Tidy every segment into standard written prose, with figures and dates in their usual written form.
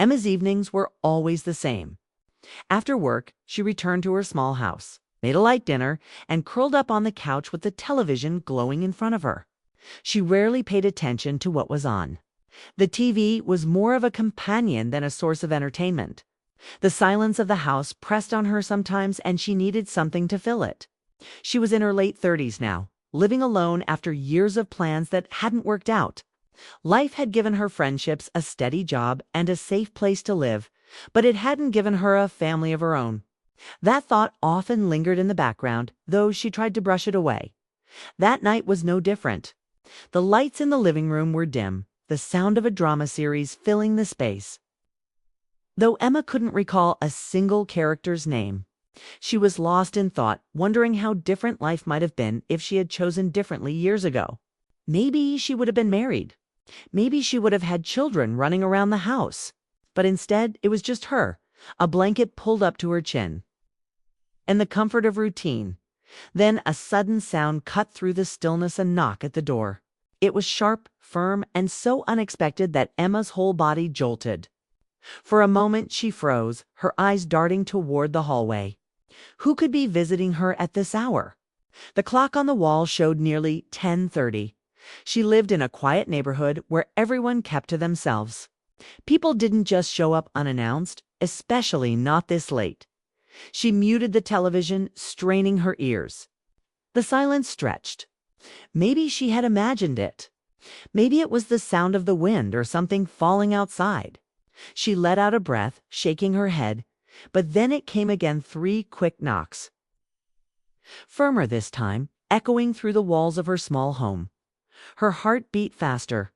Emma's evenings were always the same. After work, she returned to her small house, made a light dinner, and curled up on the couch with the television glowing in front of her. She rarely paid attention to what was on. The TV was more of a companion than a source of entertainment. The silence of the house pressed on her sometimes, and she needed something to fill it. She was in her late 30s now, living alone after years of plans that hadn't worked out. Life had given her friendships, a steady job, and a safe place to live, but it hadn't given her a family of her own. That thought often lingered in the background, though she tried to brush it away. That night was no different. The lights in the living room were dim, the sound of a drama series filling the space. Though Emma couldn't recall a single character's name, she was lost in thought, wondering how different life might have been if she had chosen differently years ago. Maybe she would have been married. Maybe she would have had children running around the house. But instead, it was just her, a blanket pulled up to her chin. And the comfort of routine. Then a sudden sound cut through the stillness, a knock at the door. It was sharp, firm, and so unexpected that Emma's whole body jolted. For a moment she froze, her eyes darting toward the hallway. Who could be visiting her at this hour? The clock on the wall showed nearly 10:30. She lived in a quiet neighborhood where everyone kept to themselves. People didn't just show up unannounced, especially not this late. She muted the television, straining her ears. The silence stretched. Maybe she had imagined it. Maybe it was the sound of the wind or something falling outside. She let out a breath, shaking her head, but then it came again, 3 quick knocks. Firmer this time, echoing through the walls of her small home. Her heart beat faster.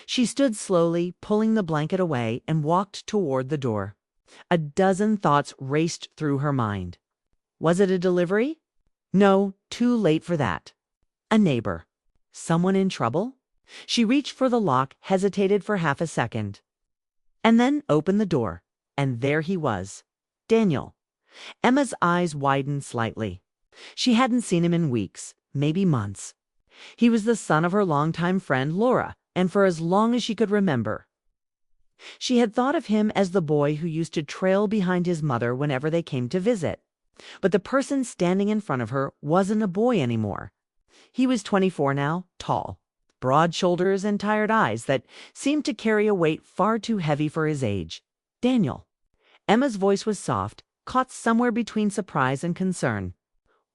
She stood slowly, pulling the blanket away, and walked toward the door. A dozen thoughts raced through her mind. Was it a delivery? No, too late for that. A neighbor? Someone in trouble? She reached for the lock, hesitated for half a second, and then opened the door. And there he was, Daniel. Emma's eyes widened slightly. She hadn't seen him in weeks, maybe months. He was the son of her longtime friend Laura, and for as long as she could remember. She had thought of him as the boy who used to trail behind his mother whenever they came to visit. But the person standing in front of her wasn't a boy anymore. He was 24 now, tall, broad shoulders and tired eyes that seemed to carry a weight far too heavy for his age. Daniel. Emma's voice was soft, caught somewhere between surprise and concern.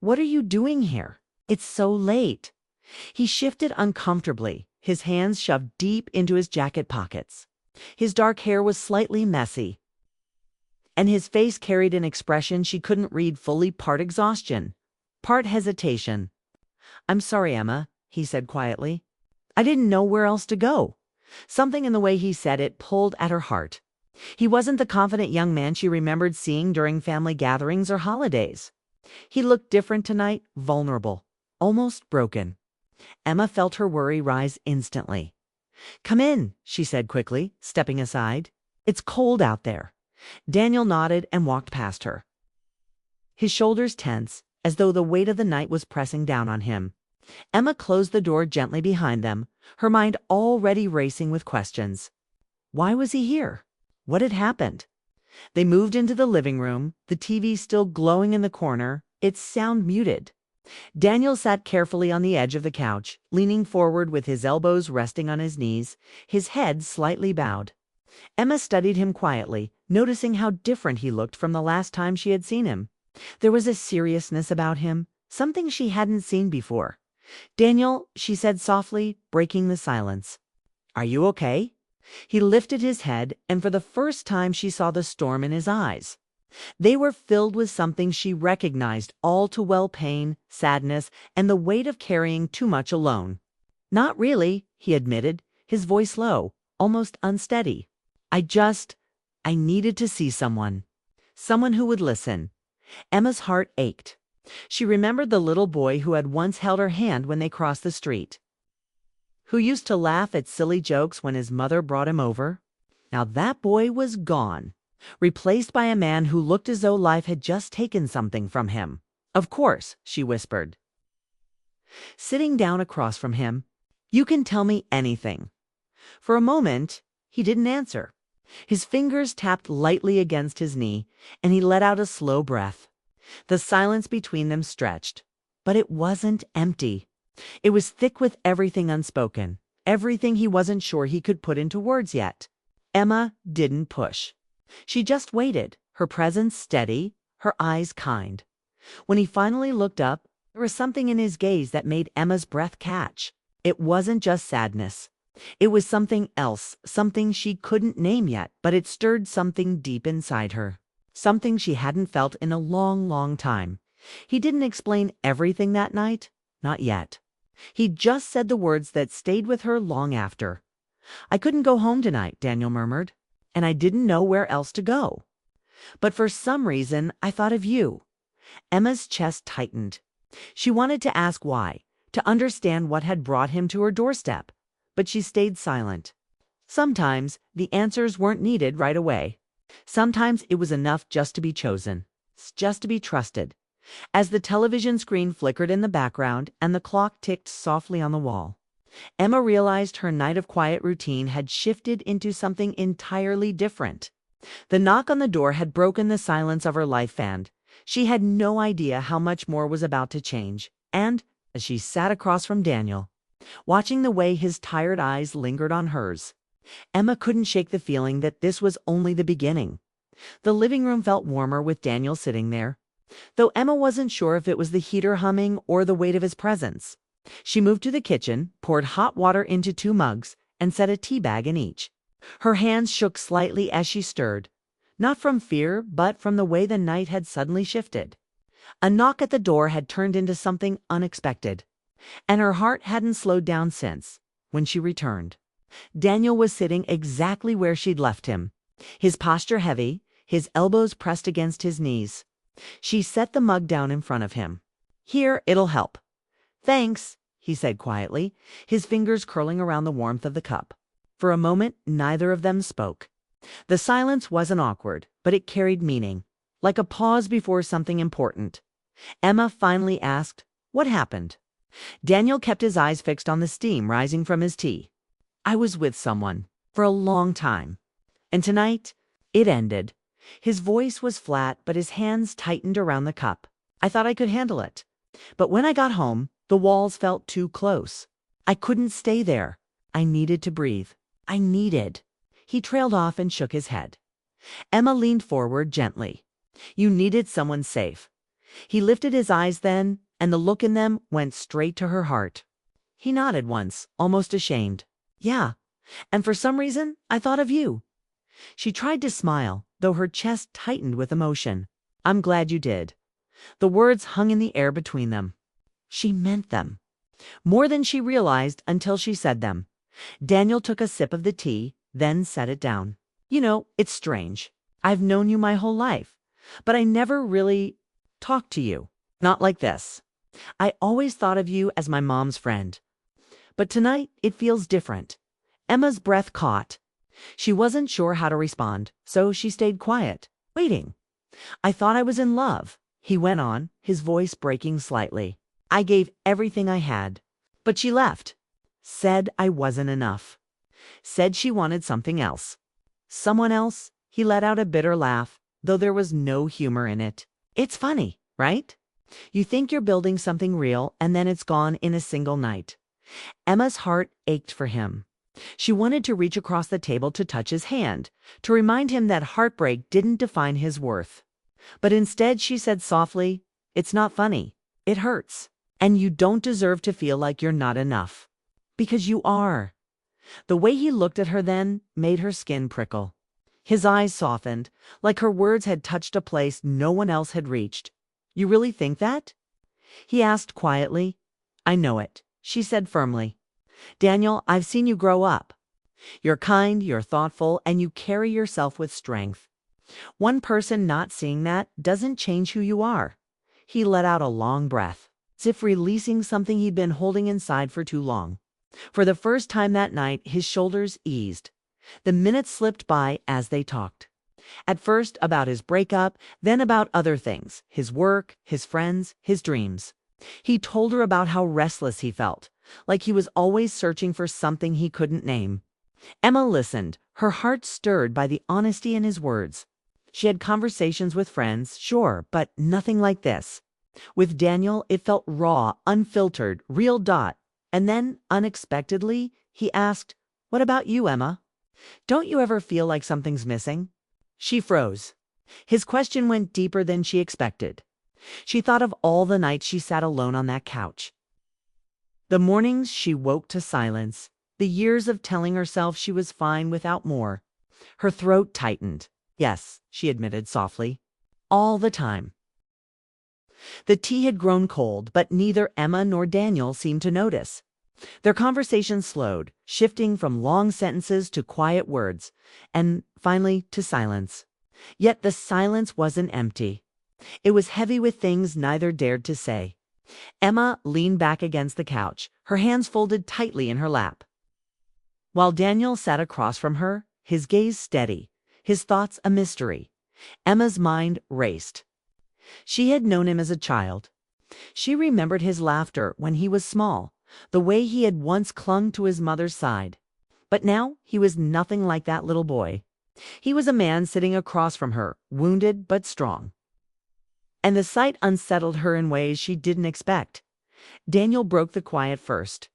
What are you doing here? It's so late. He shifted uncomfortably, his hands shoved deep into his jacket pockets. His dark hair was slightly messy, and his face carried an expression she couldn't read fully, part exhaustion, part hesitation. "I'm sorry, Emma," he said quietly. "I didn't know where else to go." Something in the way he said it pulled at her heart. He wasn't the confident young man she remembered seeing during family gatherings or holidays. He looked different tonight, vulnerable, almost broken. Emma felt her worry rise instantly. "Come in," she said quickly, stepping aside. "It's cold out there." Daniel nodded and walked past her, his shoulders tense, as though the weight of the night was pressing down on him. Emma closed the door gently behind them, her mind already racing with questions. Why was he here? What had happened? They moved into the living room, the TV still glowing in the corner, its sound muted. Daniel sat carefully on the edge of the couch, leaning forward with his elbows resting on his knees, his head slightly bowed. Emma studied him quietly, noticing how different he looked from the last time she had seen him. There was a seriousness about him, something she hadn't seen before. "Daniel," she said softly, breaking the silence. "Are you okay?" He lifted his head, and for the first time she saw the storm in his eyes. They were filled with something she recognized all too well: pain, sadness, and the weight of carrying too much alone. "Not really," he admitted, his voice low, almost unsteady. I needed to see someone. Someone who would listen." Emma's heart ached. She remembered the little boy who had once held her hand when they crossed the street, who used to laugh at silly jokes when his mother brought him over. Now that boy was gone, replaced by a man who looked as though life had just taken something from him. "Of course," she whispered, sitting down across from him. "You can tell me anything." For a moment, he didn't answer. His fingers tapped lightly against his knee, and he let out a slow breath. The silence between them stretched, but it wasn't empty. It was thick with everything unspoken, everything he wasn't sure he could put into words yet. Emma didn't push. She just waited, her presence steady, her eyes kind. When he finally looked up, there was something in his gaze that made Emma's breath catch. It wasn't just sadness. It was something else, something she couldn't name yet, but it stirred something deep inside her. Something she hadn't felt in a long, long time. He didn't explain everything that night, not yet. He just said the words that stayed with her long after. "I couldn't go home tonight," Daniel murmured, "and I didn't know where else to go. But for some reason, I thought of you." Emma's chest tightened. She wanted to ask why, to understand what had brought him to her doorstep, but she stayed silent. Sometimes the answers weren't needed right away. Sometimes it was enough just to be chosen, just to be trusted. As the television screen flickered in the background and the clock ticked softly on the wall, Emma realized her night of quiet routine had shifted into something entirely different. The knock on the door had broken the silence of her life, and she had no idea how much more was about to change. And as she sat across from Daniel, watching the way his tired eyes lingered on hers, Emma couldn't shake the feeling that this was only the beginning. The living room felt warmer with Daniel sitting there, though Emma wasn't sure if it was the heater humming or the weight of his presence. She moved to the kitchen, poured hot water into 2 mugs, and set a tea bag in each. Her hands shook slightly as she stirred, not from fear, but from the way the night had suddenly shifted. A knock at the door had turned into something unexpected, and her heart hadn't slowed down since. When she returned, Daniel was sitting exactly where she'd left him, his posture heavy, his elbows pressed against his knees. She set the mug down in front of him. "Here, it'll help." "Thanks," he said quietly, his fingers curling around the warmth of the cup. For a moment, neither of them spoke. The silence wasn't awkward, but it carried meaning, like a pause before something important. Emma finally asked, "What happened?" Daniel kept his eyes fixed on the steam rising from his tea. "I was with someone for a long time, and tonight it ended." His voice was flat, but his hands tightened around the cup. "I thought I could handle it. But when I got home, the walls felt too close. I couldn't stay there. I needed to breathe. I needed." He trailed off and shook his head. Emma leaned forward gently. "You needed someone safe." He lifted his eyes then, and the look in them went straight to her heart. He nodded once, almost ashamed. "Yeah, and for some reason, I thought of you." She tried to smile, though her chest tightened with emotion. "I'm glad you did." The words hung in the air between them. She meant them. More than she realized until she said them. Daniel took a sip of the tea, then set it down. "You know, it's strange. I've known you my whole life, but I never really talked to you. Not like this. I always thought of you as my mom's friend. But tonight, it feels different." Emma's breath caught. She wasn't sure how to respond, so she stayed quiet, waiting. "I thought I was in love," he went on, his voice breaking slightly. "I gave everything I had. But she left. Said I wasn't enough. Said she wanted something else." "Someone else?" He let out a bitter laugh, though there was no humor in it. "It's funny, right? You think you're building something real, and then it's gone in a single night." Emma's heart ached for him. She wanted to reach across the table to touch his hand, to remind him that heartbreak didn't define his worth. But instead she said softly, "It's not funny. It hurts. And you don't deserve to feel like you're not enough. Because you are." The way he looked at her then made her skin prickle. His eyes softened, like her words had touched a place no one else had reached. "You really think that?" he asked quietly. "I know it," she said firmly. "Daniel, I've seen you grow up. You're kind, you're thoughtful, and you carry yourself with strength. One person not seeing that doesn't change who you are." He let out a long breath, as if releasing something he'd been holding inside for too long. For the first time that night, his shoulders eased. The minutes slipped by as they talked. At first about his breakup, then about other things, his work, his friends, his dreams. He told her about how restless he felt, like he was always searching for something he couldn't name. Emma listened, her heart stirred by the honesty in his words. She had conversations with friends, sure, but nothing like this. With Daniel, it felt raw, unfiltered, real. And then, unexpectedly, he asked, "What about you, Emma? Don't you ever feel like something's missing?" She froze. His question went deeper than she expected. She thought of all the nights she sat alone on that couch. The mornings she woke to silence, the years of telling herself she was fine without more. Her throat tightened. Yes, she admitted softly. All the time. The tea had grown cold, but neither Emma nor Daniel seemed to notice. Their conversation slowed, shifting from long sentences to quiet words, and finally to silence. Yet the silence wasn't empty. It was heavy with things neither dared to say. Emma leaned back against the couch, her hands folded tightly in her lap. While Daniel sat across from her, his gaze steady, his thoughts a mystery. Emma's mind raced. She had known him as a child. She remembered his laughter when he was small, the way he had once clung to his mother's side. But now he was nothing like that little boy. He was a man sitting across from her, wounded but strong. And the sight unsettled her in ways she didn't expect. Daniel broke the quiet first.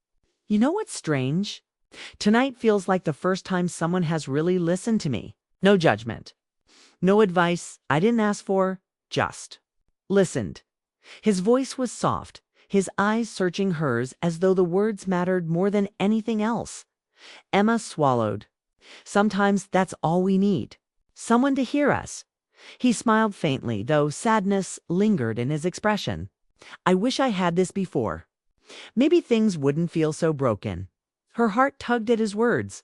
"You know what's strange? Tonight feels like the first time someone has really listened to me. No judgment. No advice I didn't ask for, just listened." His voice was soft, his eyes searching hers as though the words mattered more than anything else. Emma swallowed. Sometimes that's all we need. Someone to hear us. He smiled faintly, though sadness lingered in his expression. "I wish I had this before. Maybe things wouldn't feel so broken." Her heart tugged at his words.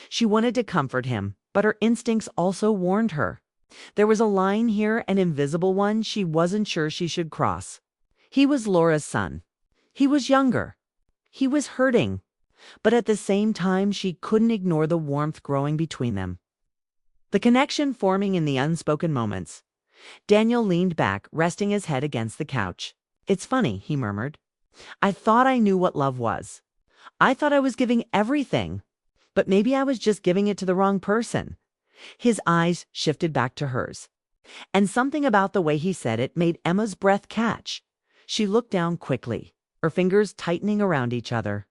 She wanted to comfort him, but her instincts also warned her. There was a line here, an invisible one she wasn't sure she should cross. He was Laura's son. He was younger. He was hurting. But at the same time, she couldn't ignore the warmth growing between them. The connection forming in the unspoken moments. Daniel leaned back, resting his head against the couch. "It's funny," he murmured. "I thought I knew what love was. I thought I was giving everything. But maybe I was just giving it to the wrong person." His eyes shifted back to hers. And something about the way he said it made Emma's breath catch. She looked down quickly, her fingers tightening around each other.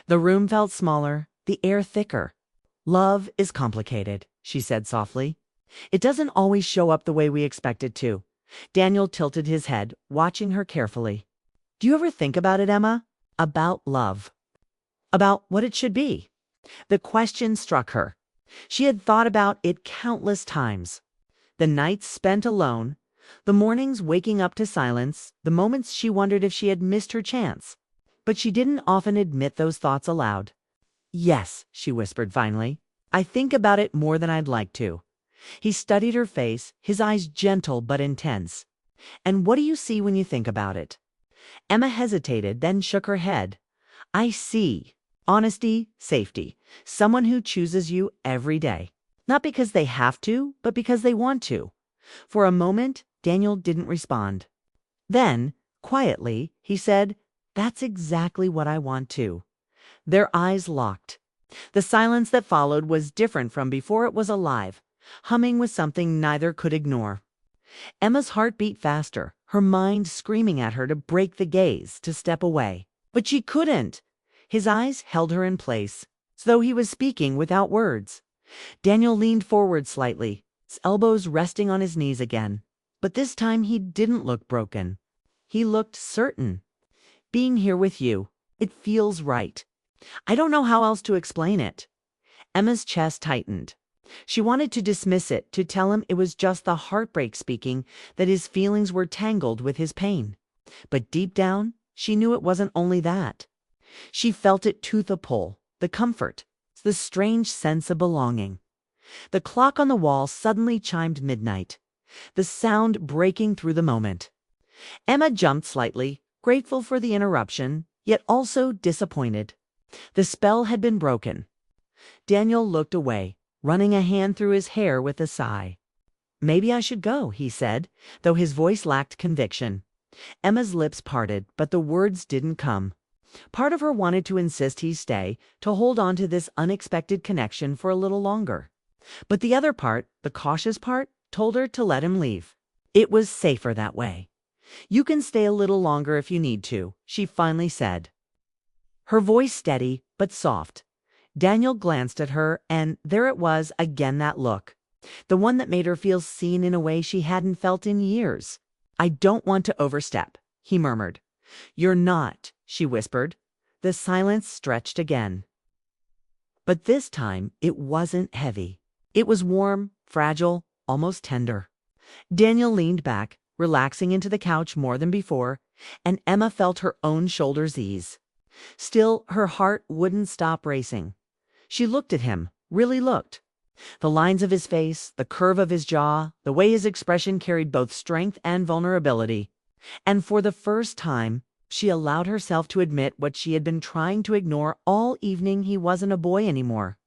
The room felt smaller, the air thicker. "Love is complicated," she said softly. "It doesn't always show up the way we expect it to." Daniel tilted his head, watching her carefully. "Do you ever think about it, Emma? About love? About what it should be?" The question struck her. She had thought about it countless times. The nights spent alone, the mornings waking up to silence, the moments she wondered if she had missed her chance. But she didn't often admit those thoughts aloud. "Yes," she whispered finally. "I think about it more than I'd like to." He studied her face, his eyes gentle but intense. "And what do you see when you think about it?" Emma hesitated, then shook her head. "I see honesty, safety, someone who chooses you every day. Not because they have to, but because they want to." For a moment, Daniel didn't respond. Then, quietly, he said, "That's exactly what I want too." Their eyes locked. The silence that followed was different from before. It was alive, humming with something neither could ignore. Emma's heart beat faster, her mind screaming at her to break the gaze, to step away. But she couldn't. His eyes held her in place, as though he was speaking without words. Daniel leaned forward slightly, his elbows resting on his knees again. But this time he didn't look broken. He looked certain. "Being here with you, it feels right. I don't know how else to explain it." Emma's chest tightened. She wanted to dismiss it, to tell him it was just the heartbreak speaking, that his feelings were tangled with his pain. But deep down, she knew it wasn't only that. She felt it tooth a pull, the comfort, the strange sense of belonging. The clock on the wall suddenly chimed midnight, the sound breaking through the moment. Emma jumped slightly, grateful for the interruption, yet also disappointed. The spell had been broken. Daniel looked away, running a hand through his hair with a sigh. "Maybe I should go," he said, though his voice lacked conviction. Emma's lips parted, but the words didn't come. Part of her wanted to insist he stay, to hold on to this unexpected connection for a little longer. But the other part, the cautious part, told her to let him leave. It was safer that way. "You can stay a little longer if you need to," she finally said. Her voice steady but soft. Daniel glanced at her, and there it was again, that look. The one that made her feel seen in a way she hadn't felt in years. "I don't want to overstep," he murmured. "You're not," she whispered. The silence stretched again. But this time it wasn't heavy. It was warm, fragile, almost tender. Daniel leaned back, relaxing into the couch more than before, and Emma felt her own shoulders ease. Still, her heart wouldn't stop racing. She looked at him, really looked. The lines of his face, the curve of his jaw, the way his expression carried both strength and vulnerability. And for the first time, she allowed herself to admit what she had been trying to ignore all evening: he wasn't a boy anymore.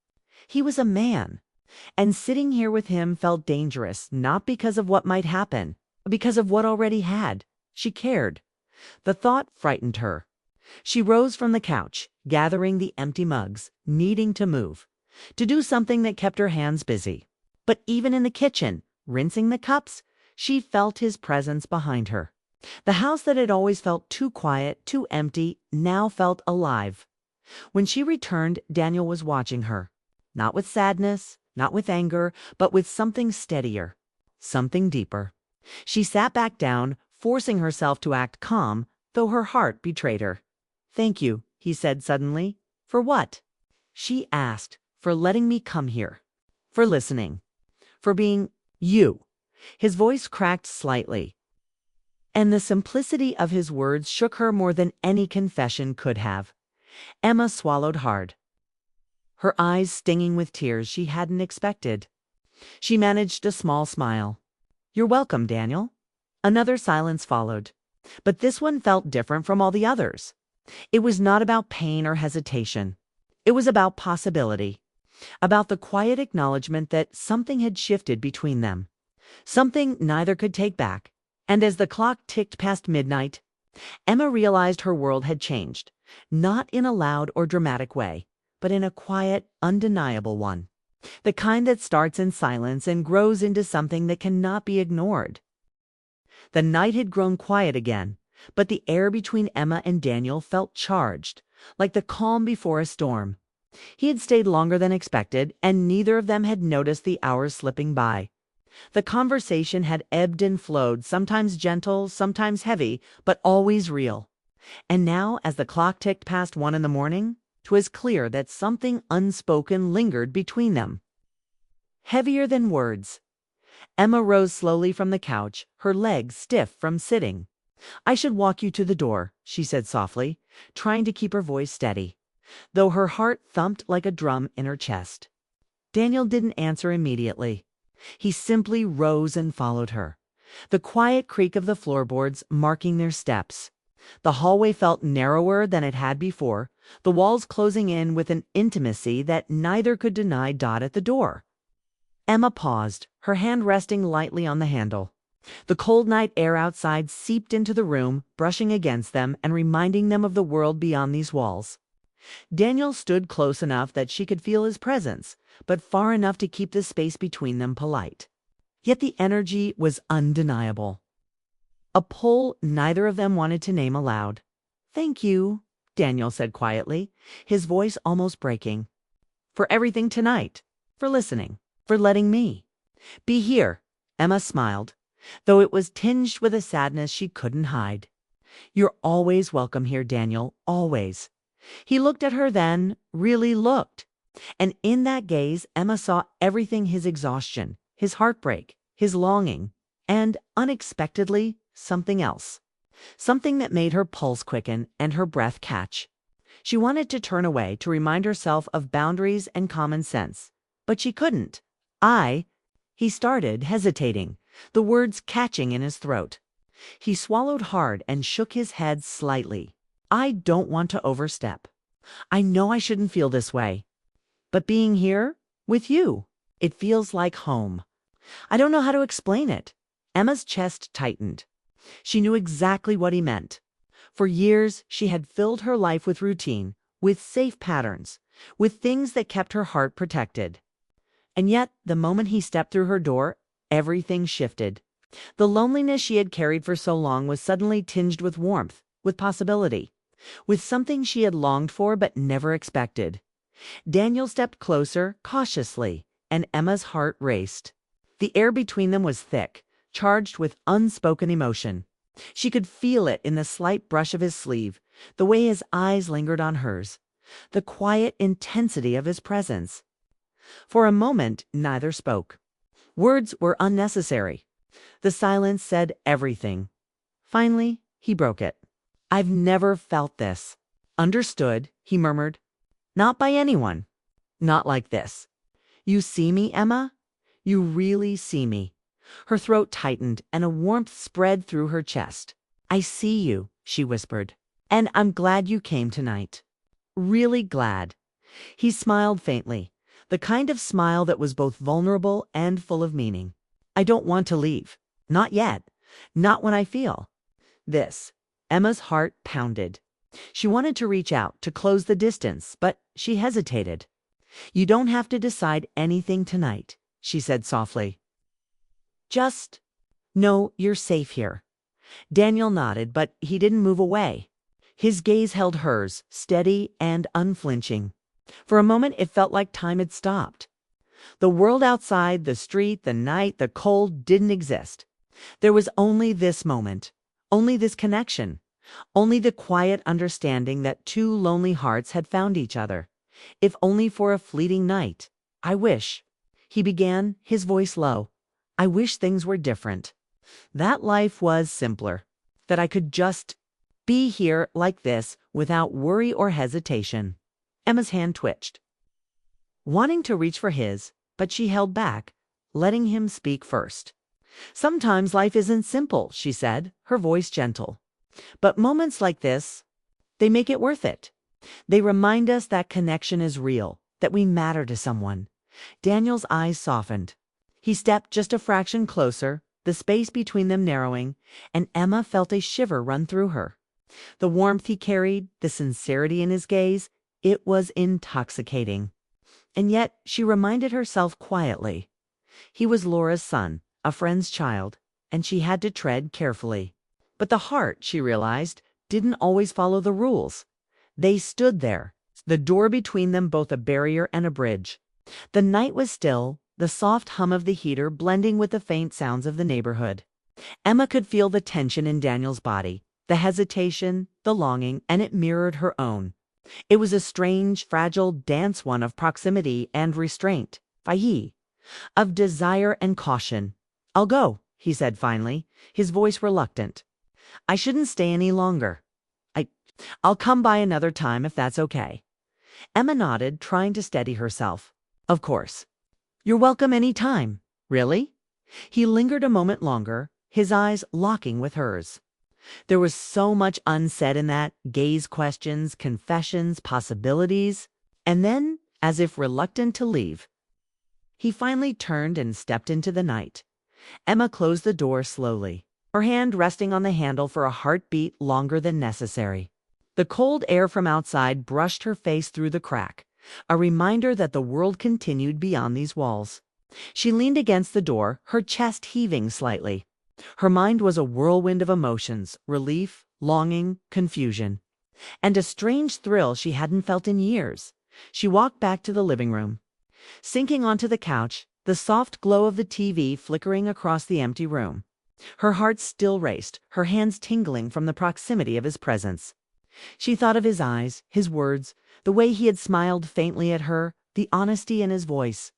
He was a man. And sitting here with him felt dangerous, not because of what might happen, but because of what already had. She cared. The thought frightened her. She rose from the couch, gathering the empty mugs, needing to move, to do something that kept her hands busy. But even in the kitchen, rinsing the cups, she felt his presence behind her. The house that had always felt too quiet, too empty, now felt alive. When she returned, Daniel was watching her. Not with sadness, not with anger, but with something steadier, something deeper. She sat back down, forcing herself to act calm, though her heart betrayed her. "Thank you," he said suddenly. "For what?" She asked. "For letting me come here. For listening. For being you." His voice cracked slightly, and the simplicity of his words shook her more than any confession could have. Emma swallowed hard, her eyes stinging with tears she hadn't expected. She managed a small smile. "You're welcome, Daniel." Another silence followed, but this one felt different from all the others. It was not about pain or hesitation. It was about possibility, about the quiet acknowledgement that something had shifted between them, something neither could take back. And as the clock ticked past midnight, Emma realized her world had changed, not in a loud or dramatic way, but in a quiet, undeniable one. The kind that starts in silence and grows into something that cannot be ignored. The night had grown quiet again, but the air between Emma and Daniel felt charged, like the calm before a storm. He had stayed longer than expected, and neither of them had noticed the hours slipping by. The conversation had ebbed and flowed, sometimes gentle, sometimes heavy, but always real. And now, as the clock ticked past 1 in the morning, 'twas clear that something unspoken lingered between them. Heavier than words. Emma rose slowly from the couch, her legs stiff from sitting. "I should walk you to the door," she said softly, trying to keep her voice steady, though her heart thumped like a drum in her chest. Daniel didn't answer immediately. He simply rose and followed her, the quiet creak of the floorboards marking their steps. The hallway felt narrower than it had before, the walls closing in with an intimacy that neither could deny Dot at the door. Emma paused, her hand resting lightly on the handle. The cold night air outside seeped into the room, brushing against them and reminding them of the world beyond these walls. Daniel stood close enough that she could feel his presence, but far enough to keep the space between them polite. Yet the energy was undeniable. A pull neither of them wanted to name aloud. "Thank you," Daniel said quietly, his voice almost breaking. "For everything tonight. For listening. For letting me be here." Emma smiled, though it was tinged with a sadness she couldn't hide. "You're always welcome here, Daniel, always." He looked at her then, really looked. And in that gaze, Emma saw everything: his exhaustion, his heartbreak, his longing, and, unexpectedly, something else. Something that made her pulse quicken and her breath catch. She wanted to turn away, to remind herself of boundaries and common sense, but she couldn't. He started, hesitating, the words catching in his throat. He swallowed hard and shook his head slightly. "I don't want to overstep. I know I shouldn't feel this way. But being here, with you, it feels like home. I don't know how to explain it." Emma's chest tightened. She knew exactly what he meant. For years, she had filled her life with routine, with safe patterns, with things that kept her heart protected. And yet, the moment he stepped through her door, everything shifted. The loneliness she had carried for so long was suddenly tinged with warmth, with possibility, with something she had longed for but never expected. Daniel stepped closer, cautiously, and Emma's heart raced. The air between them was thick, charged with unspoken emotion. She could feel it in the slight brush of his sleeve, the way his eyes lingered on hers, the quiet intensity of his presence. For a moment, neither spoke. Words were unnecessary. The silence said everything. Finally, he broke it. "I've never felt this." "Understood," he murmured. "Not by anyone. Not like this. You see me, Emma? You really see me." Her throat tightened and a warmth spread through her chest. "I see you," she whispered. "And I'm glad you came tonight. Really glad." He smiled faintly, the kind of smile that was both vulnerable and full of meaning. "I don't want to leave. Not yet. Not when I feel this." Emma's heart pounded. She wanted to reach out, to close the distance, but she hesitated. "You don't have to decide anything tonight," she said softly. "Just know you're safe here." Daniel nodded, but he didn't move away. His gaze held hers, steady and unflinching. For a moment it felt like time had stopped. The world outside, the street, the night, the cold didn't exist. There was only this moment, only this connection, only the quiet understanding that two lonely hearts had found each other, if only for a fleeting night. "I wish," he began, his voice low, "I wish things were different. That life was simpler. That I could just be here like this without worry or hesitation." Emma's hand twitched, wanting to reach for his, but she held back, letting him speak first. "Sometimes life isn't simple," she said, her voice gentle. "But moments like this, they make it worth it. They remind us that connection is real, that we matter to someone." Daniel's eyes softened. He stepped just a fraction closer, the space between them narrowing, and Emma felt a shiver run through her. The warmth he carried, the sincerity in his gaze, it was intoxicating. And yet she reminded herself quietly. He was Laura's son, a friend's child, and she had to tread carefully. But the heart, she realized, didn't always follow the rules. They stood there, the door between them both a barrier and a bridge. The night was still, the soft hum of the heater blending with the faint sounds of the neighborhood. Emma could feel the tension in Daniel's body, the hesitation, the longing, and it mirrored her own. It was a strange, fragile dance, one of proximity and restraint, of desire and caution. "I'll go," he said finally, his voice reluctant. "I shouldn't stay any longer. I'll come by another time if that's okay." Emma nodded, trying to steady herself. "Of course. You're welcome any time." "Really?" He lingered a moment longer, his eyes locking with hers. There was so much unsaid in that gaze, questions, confessions, possibilities. And then, as if reluctant to leave, he finally turned and stepped into the night. Emma closed the door slowly, her hand resting on the handle for a heartbeat longer than necessary. The cold air from outside brushed her face through the crack, a reminder that the world continued beyond these walls. She leaned against the door, her chest heaving slightly. Her mind was a whirlwind of emotions, relief, longing, confusion, and a strange thrill she hadn't felt in years. She walked back to the living room. Sinking onto the couch, the soft glow of the TV flickering across the empty room. Her heart still raced, her hands tingling from the proximity of his presence. She thought of his eyes, his words, the way he had smiled faintly at her, the honesty in his voice.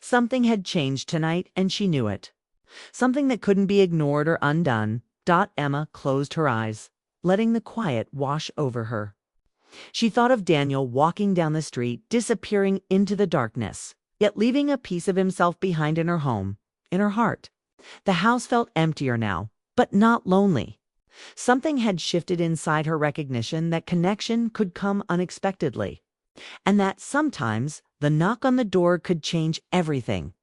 Something had changed tonight, and she knew it. Something that couldn't be ignored or undone. Emma closed her eyes, letting the quiet wash over her. She thought of Daniel walking down the street, disappearing into the darkness, yet leaving a piece of himself behind in her home, in her heart. The house felt emptier now, but not lonely. Something had shifted inside her, recognition that connection could come unexpectedly, and that sometimes the knock on the door could change everything.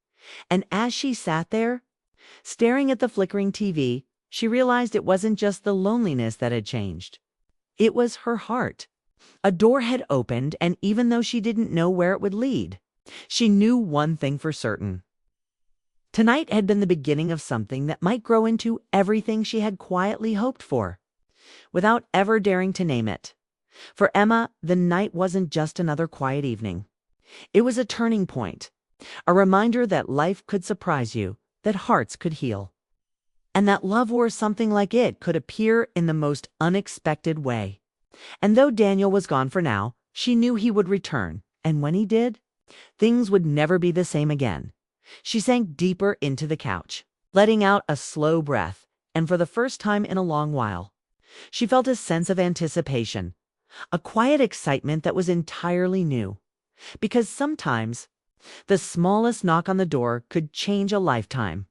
And as she sat there, staring at the flickering TV, she realized it wasn't just the loneliness that had changed. It was her heart. A door had opened, and even though she didn't know where it would lead, She knew one thing for certain. Tonight had been the beginning of something that might grow into everything she had quietly hoped for, without ever daring to name it. For Emma, the night wasn't just another quiet evening. It was a turning point, a reminder that life could surprise you, that hearts could heal, and that love or something like it could appear in the most unexpected way. And though Daniel was gone for now, she knew he would return, and when he did, things would never be the same again. She sank deeper into the couch, letting out a slow breath, and for the first time in a long while, she felt a sense of anticipation, a quiet excitement that was entirely new. Because sometimes, the smallest knock on the door could change a lifetime.